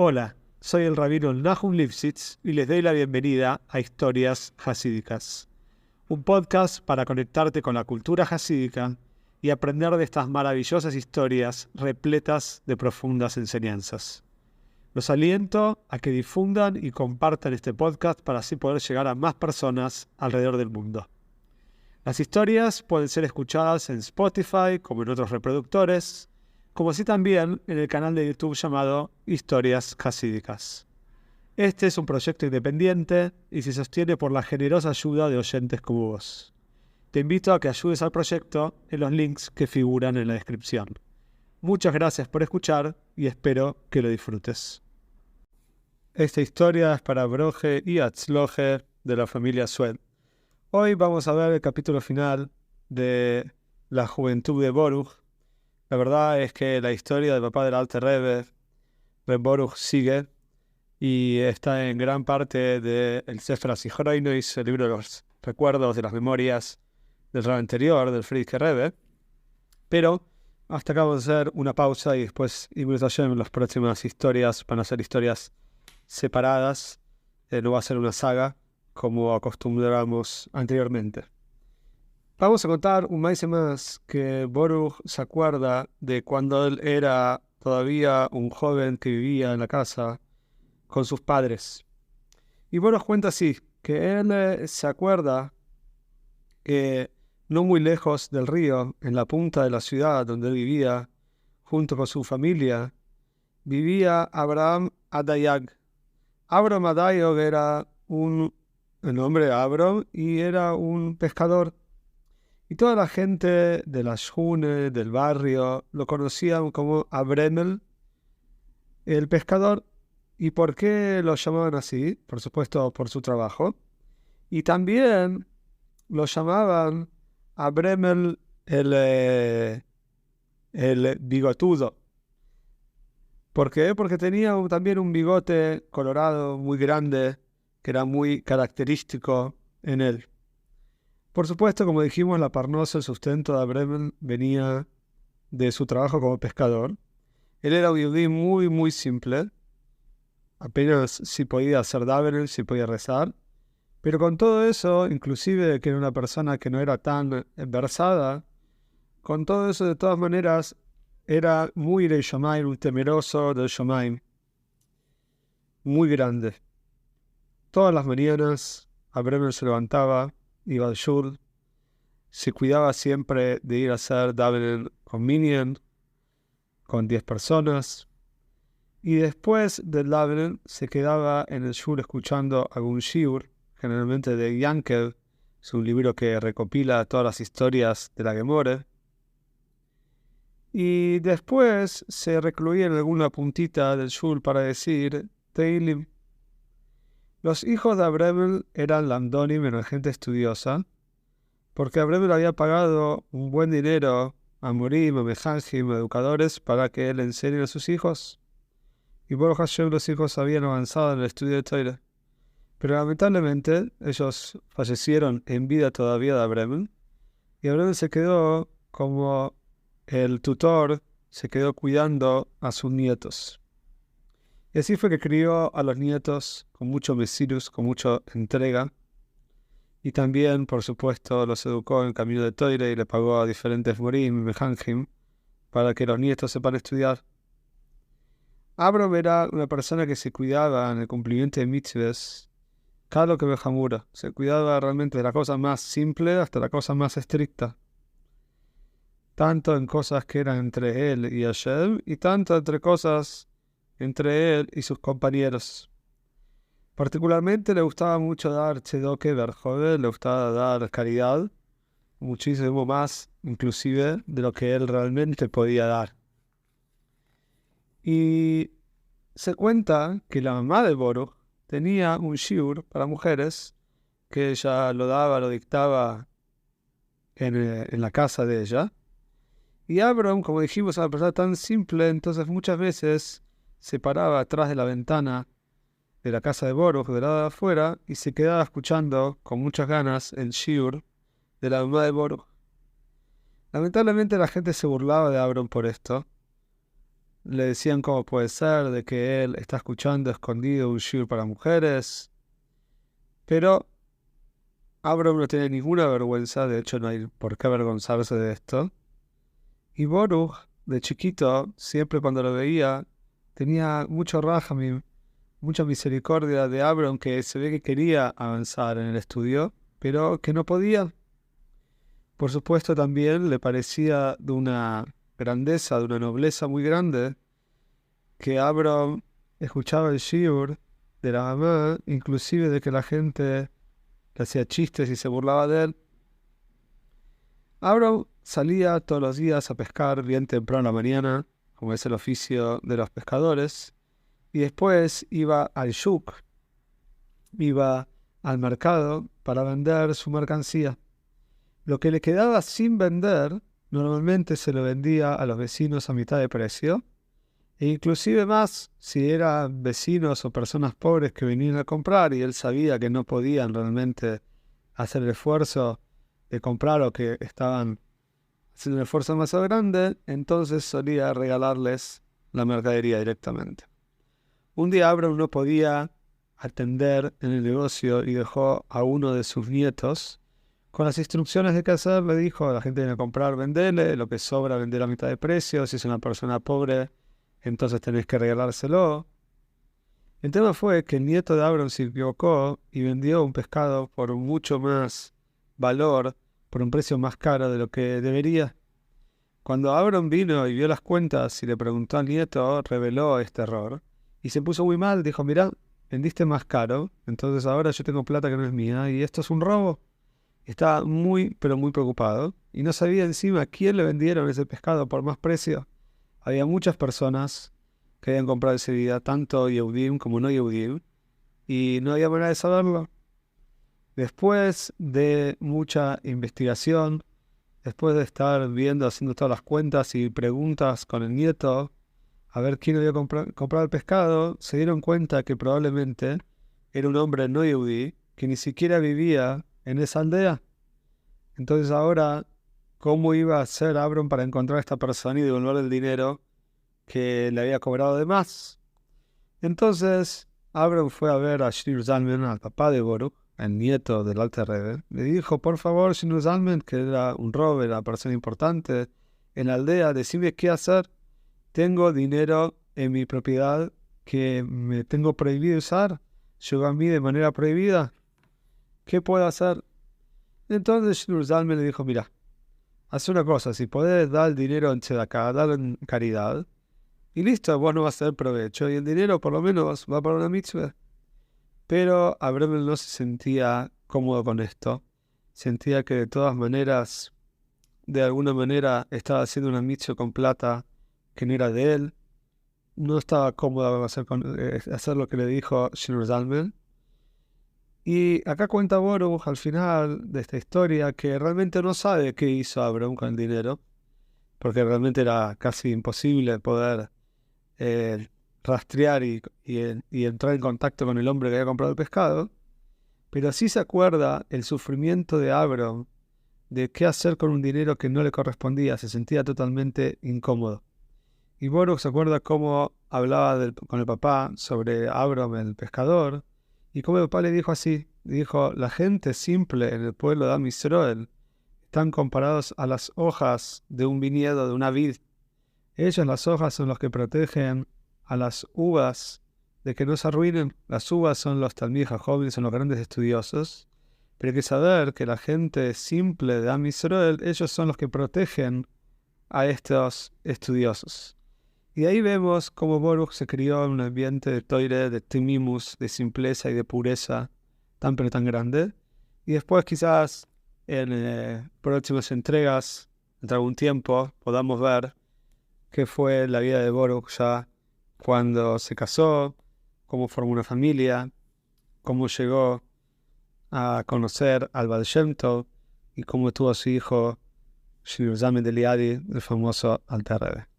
Hola, soy el rabino Nahum Lifshitz y les doy la bienvenida a Historias Hasídicas, un podcast para conectarte con la cultura hasídica y aprender de estas maravillosas historias repletas de profundas enseñanzas. Los aliento a que difundan y compartan este podcast para así poder llegar a más personas alrededor del mundo. Las historias pueden ser escuchadas en Spotify como en otros reproductores, como así también en el canal de YouTube llamado Historias Hasídicas. Este es un proyecto independiente y se sostiene por la generosa ayuda de oyentes como vos. Te invito a que ayudes al proyecto en los links que figuran en la descripción. Muchas gracias por escuchar y espero que lo disfrutes. Esta historia es para Broje y Atzloje de la familia Sued. Hoy vamos a ver el capítulo final de la juventud de Boruch. La verdad es que la historia del papá del Alter Rebbe, Reb Boruch, sigue y está en gran parte del Sefer HaZichronos, el libro de los recuerdos, de las memorias del Rebbe anterior, del Frierdiker Rebbe. Pero hasta acá vamos a hacer una pausa y después, en las próximas historias van a ser historias separadas. No va a ser una saga como acostumbramos anteriormente. Vamos a contar un maíz más que Boruch se acuerda de cuando él era todavía un joven que vivía en la casa con sus padres. Y Boruch cuenta así, que él se acuerda que no muy lejos del río, en la punta de la ciudad donde él vivía, junto con su familia, vivía Abraham Adayag. Abraham Adayag era el nombre de Abraham y era un pescador. Y toda la gente de la shune, del barrio, lo conocían como Abremel, el pescador. ¿Y por qué lo llamaban así? Por supuesto, por su trabajo. Y también lo llamaban Abremel el bigotudo. ¿Por qué? Porque tenía también un bigote colorado muy grande, que era muy característico en él. Por supuesto, como dijimos, la parnosa, el sustento de Abraham venía de su trabajo como pescador. Él era un yudí muy, muy simple. Apenas si podía hacer davener, si podía rezar. Pero con todo eso, inclusive que era una persona que no era tan versada, con todo eso, de todas maneras, era muy del Shomaim, un temeroso del Shomaim. Muy grande. Todas las mañanas, Abraham se levantaba, iba al shul, se cuidaba siempre de ir a hacer davener con minyan, con 10 personas, y después del davener se quedaba en el shul escuchando algún shiur, generalmente de Yankel, es un libro que recopila todas las historias de la Gemore, y después se recluía en alguna puntita del shul para decir Teilim. Los hijos de Abraham eran Lamdonim, eran gente estudiosa, porque Abraham había pagado un buen dinero a Morim, a Mejanjim, a educadores, para que le enseñen a sus hijos. Y Baruch Hashem, los hijos habían avanzado en el estudio de Torah. Pero lamentablemente, ellos fallecieron en vida todavía de Abraham, y Abraham se quedó como el tutor, se quedó cuidando a sus nietos. Y así fue que crió a los nietos con mucho mesirus, con mucha entrega. Y también, por supuesto, los educó en el camino de Torah y le pagó a diferentes morim y mejanjim para que los nietos sepan estudiar. Abraham era una persona que se cuidaba en el cumplimiento de mitzvahs, cada lo que Bejamura. Se cuidaba realmente de la cosa más simple hasta la cosa más estricta. Tanto en cosas que eran entre él y Hashem, y tanto entre cosas entre él y sus compañeros. Particularmente le gustaba mucho dar tzedoke verjode, le gustaba dar caridad, muchísimo más inclusive de lo que él realmente podía dar. Y se cuenta que la mamá de Boruch tenía un shiur para mujeres que ella lo daba, lo dictaba en la casa de ella. Y Abraham, como dijimos, era una persona tan simple, entonces muchas veces se paraba atrás de la ventana de la casa de Boruch, del lado de afuera, y se quedaba escuchando con muchas ganas el shiur de la mamá de Boruch. Lamentablemente la gente se burlaba de Abraham por esto, le decían cómo puede ser de que él está escuchando escondido un shiur para mujeres, pero Abram no tiene ninguna vergüenza, de hecho no hay por qué avergonzarse de esto. Y Baruch, de chiquito, siempre cuando lo veía, tenía mucho rahamim, mucha misericordia de Abram, que se ve que quería avanzar en el estudio, pero que no podía. Por supuesto también le parecía de una grandeza, de una nobleza muy grande, que Abram escuchaba el shiur de la mamá, inclusive de que la gente le hacía chistes y se burlaba de él. Abram salía todos los días a pescar bien temprano a la mañana, como es el oficio de los pescadores, y después iba al shuk, iba al mercado para vender su mercancía. Lo que le quedaba sin vender, normalmente se lo vendía a los vecinos a mitad de precio, e inclusive más si eran vecinos o personas pobres que venían a comprar y él sabía que no podían realmente hacer el esfuerzo de comprar o que estaban haciendo un esfuerzo más grande, entonces solía regalarles la mercadería directamente. Un día Abram no podía atender en el negocio y dejó a uno de sus nietos con las instrucciones de qué hacer. Le dijo a la gente que viene a comprar, vendele, lo que sobra vender a mitad de precio, si es una persona pobre, entonces tenés que regalárselo. El tema fue que el nieto de Abram se equivocó y vendió un pescado por mucho más valor, por un precio más caro de lo que debería. Cuando Abram vino y vio las cuentas y le preguntó al nieto, reveló este error y se puso muy mal. Dijo, mirá, vendiste más caro, entonces ahora yo tengo plata que no es mía y esto es un robo. Estaba muy, pero muy preocupado y no sabía encima a quién le vendieron ese pescado por más precio. Había muchas personas que habían comprado ese día, tanto Yehudim como no Yehudim, y no había manera de saberlo. Después de mucha investigación, después de estar viendo, haciendo todas las cuentas y preguntas con el nieto, a ver quién había comprado el pescado, se dieron cuenta que probablemente era un hombre no Yehudí que ni siquiera vivía en esa aldea. Entonces ahora, ¿cómo iba a hacer Abram para encontrar a esta persona y devolverle el dinero que le había cobrado de más? Entonces, Abram fue a ver a Shneur Zalman, al papá de Baruch, el nieto del Alter Rebbe. Le dijo, por favor, Shneur Zalman, que era un Rebbe, era una persona importante en la aldea, decime qué hacer. Tengo dinero en mi propiedad que me tengo prohibido usar. Llegó a mí de manera prohibida. ¿Qué puedo hacer? Entonces Shneur Zalman le dijo, mira, haz una cosa, si podés dar el dinero en tzedakah, darlo en caridad, y listo, vos no vas a hacer provecho, y el dinero por lo menos va para una mitzvah. Pero Abram no se sentía cómodo con esto. Sentía que de todas maneras, de alguna manera, estaba haciendo una mitzvah con plata que no era de él. No estaba cómodo hacer lo que le dijo Shneur Zalman. Y acá cuenta Baruch al final de esta historia que realmente no sabe qué hizo Abram con el dinero, porque realmente era casi imposible poder rastrear y entrar en contacto con el hombre que había comprado el pescado, pero sí se acuerda el sufrimiento de Abram de qué hacer con un dinero que no le correspondía, se sentía totalmente incómodo. Y Baruch se acuerda cómo hablaba con el papá sobre Abram el pescador, y cómo el papá le dijo así, dijo, la gente simple en el pueblo de Am Yisrael están comparados a las hojas de un viñedo, de una vid. Ellos, las hojas, son los que protegen a las uvas de que no se arruinen. Las uvas son los talmid jóvenes, son los grandes estudiosos. Pero hay que saber que la gente simple de Am Yisrael, ellos son los que protegen a estos estudiosos. Y ahí vemos cómo Baruch se crió en un ambiente de toire, de timimus, de simpleza y de pureza tan pero tan grande. Y después quizás en próximas entregas, entre algún tiempo, podamos ver qué fue la vida de Baruch ya cuando se casó, cómo formó una familia, cómo llegó a conocer al Baal Shem Tov y cómo tuvo a su hijo Shneur Zalman de Liadi, el famoso Alter Rebbe.